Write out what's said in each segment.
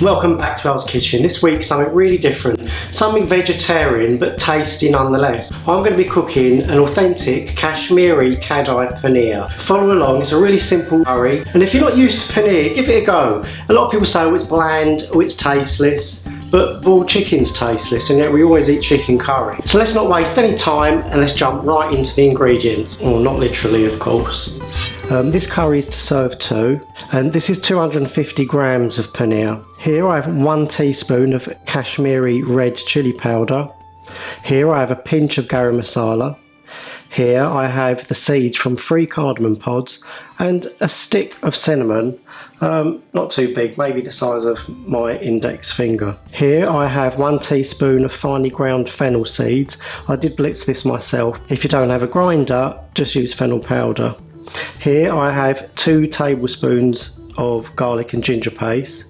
Welcome back to Al's Kitchen. This week something really different, something vegetarian but tasty nonetheless. I'm going to be cooking an authentic Kashmiri Kadai paneer. Follow along, it's a really simple curry, and if you're not used to paneer, give it a go. A lot of people say, oh, it's bland, oh, it's tasteless, but boiled chicken's tasteless, and yet we always eat chicken curry. So let's not waste any time and let's jump right into the ingredients. Well, not literally, of course. This curry is to serve two, and this is 250 grams of paneer. Here I have 1 teaspoon of Kashmiri red chilli powder. Here I have a pinch of Garam Masala. Here I have the seeds from 3 cardamom pods and a stick of cinnamon, not too big, maybe the size of my index finger. Here I have 1 teaspoon of finely ground fennel seeds. I did blitz this myself. If you don't have a grinder, just use fennel powder. Here I have 2 tablespoons of garlic and ginger paste.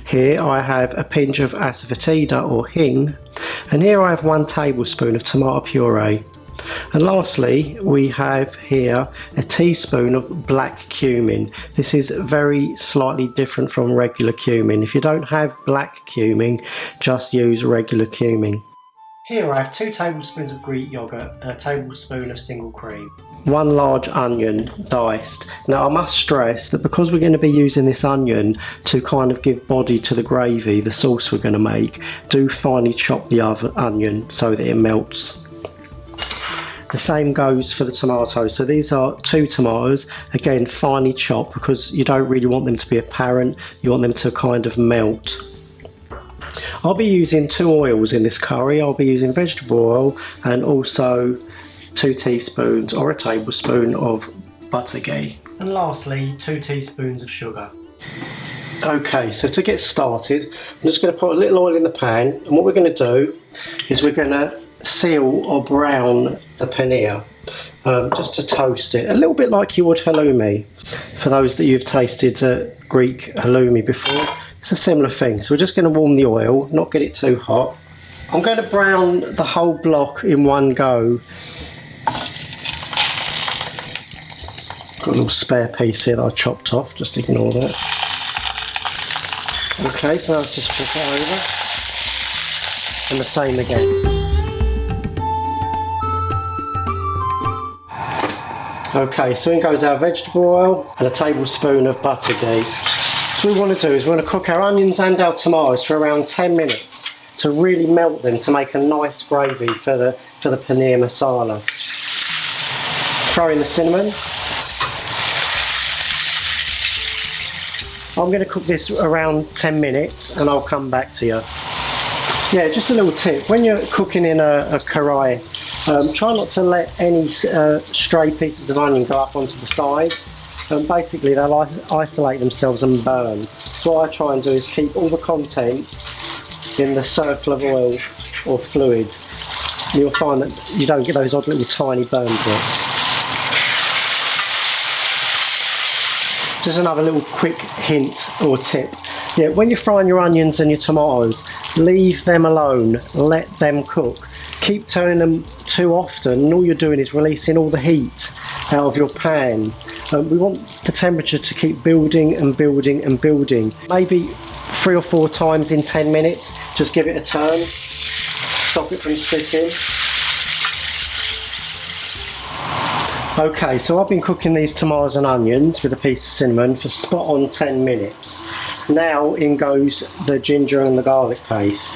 Here I have a pinch of Asafoetida or Hing, and here I have 1 tablespoon of tomato puree. And lastly, we have here a teaspoon of black cumin. This is very slightly different from regular cumin. If you don't have black cumin, just use regular cumin. Here I have 2 tablespoons of Greek yogurt and a tablespoon of single cream. 1 large onion diced. Now I must stress that because we're going to be using this onion to kind of give body to the gravy, the sauce we're going to make, do finely chop the other onion so that it melts. The same goes for the tomatoes. So these are 2 tomatoes, again finely chopped because you don't really want them to be apparent, you want them to kind of melt. I'll be using 2 oils in this curry. I'll be using vegetable oil and also 2 teaspoons or a tablespoon of butter ghee. And lastly, 2 teaspoons of sugar. Okay, so to get started, I'm just going to put a little oil in the pan, and what we're going to do is we're going to seal or brown the paneer, just to toast it, a little bit like you would halloumi. For those that you've tasted Greek halloumi before, it's a similar thing. So we're just going to warm the oil, not get it too hot. I'm going to brown the whole block in one go. Got a little spare piece here that I chopped off, just ignore that. Okay, so now let's just flip it over. And the same again. Okay, so in goes our vegetable oil and a tablespoon of butter ghee. So what we want to do is we want to cook our onions and our tomatoes for around 10 minutes to really melt them, to make a nice gravy for the paneer masala. Throw in the cinnamon. I'm going to cook this around 10 minutes and I'll come back to you. Yeah, just a little tip, when you're cooking in a karai, try not to let any stray pieces of onion go up onto the sides. Basically they'll isolate themselves and burn. So what I try and do is keep all the contents in the circle of oil or fluid. And you'll find that you don't get those odd little tiny burn bits. Just another little quick hint or tip. Yeah, when you're frying your onions and your tomatoes, leave them alone, let them cook. Keep turning them too often and all you're doing is releasing all the heat out of your pan. We want the temperature to keep building and building and building. Maybe 3 or 4 times in 10 minutes, just give it a turn, stop it from sticking. Okay, so I've been cooking these tomatoes and onions with a piece of cinnamon for spot on 10 minutes. Now in goes the ginger and the garlic paste.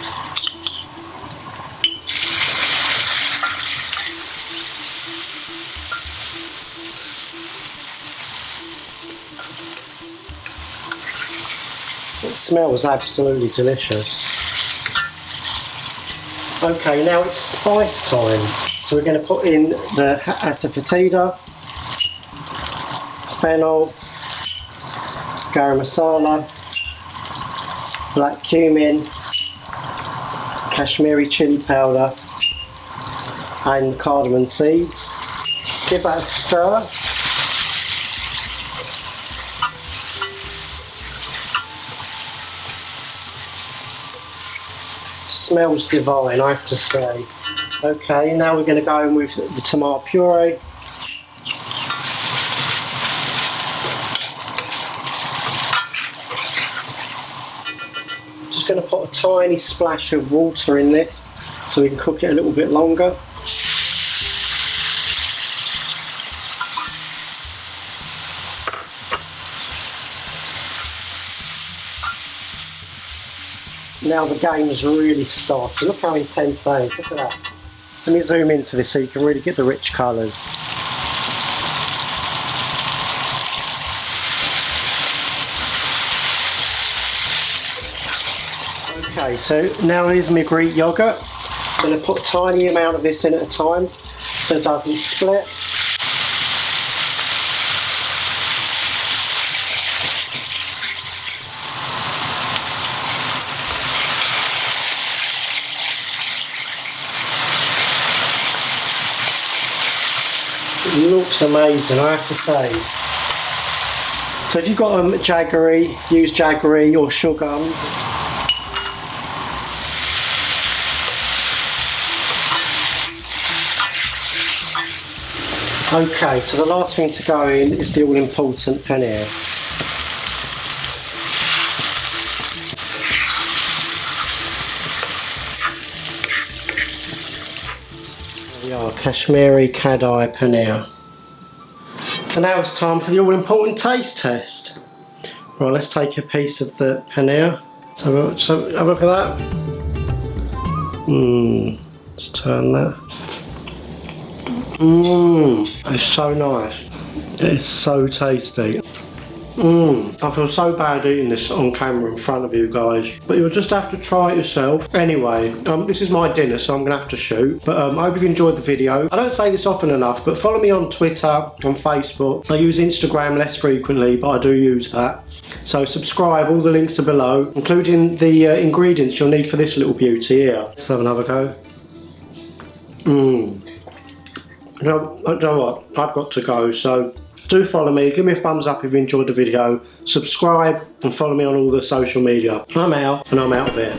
It smells absolutely delicious. Okay, now it's spice time. So we're going to put in the Asafoetida, fennel, Garam Masala, black cumin, Kashmiri chilli powder and cardamom seeds. Give that a stir. Smells divine, I have to say. Okay, now we're going to go in with the tomato puree. going to put a tiny splash of water in this so we can cook it a little bit longer. Now the game is really starting. Look how intense that is. Look at that. Let me zoom into this so you can really get the rich colours. Okay, so now here's my Greek yoghurt. I'm going to put a tiny amount of this in at a time so it doesn't split. It looks amazing, I have to say. So if you've got jaggery, use jaggery or sugar. Okay, so the last thing to go in is the all-important paneer. There we are, Kashmiri Kadai paneer. So now it's time for the all-important taste test. Right, let's take a piece of the paneer. So have a look at that. Let's turn that. It's so nice. It's so tasty. I feel so bad eating this on camera in front of you guys, but you'll just have to try it yourself. Anyway, this is my dinner, so I'm gonna have to shoot. But I hope you've enjoyed the video. I don't say this often enough, but follow me on Twitter, on Facebook. I use Instagram less frequently, but I do use that. So subscribe, all the links are below, including the ingredients you'll need for this little beauty here. Let's have another go. You know what, I've got to go, so do follow me, give me a thumbs up if you enjoyed the video, subscribe and follow me on all the social media. I'm out, and I'm out there.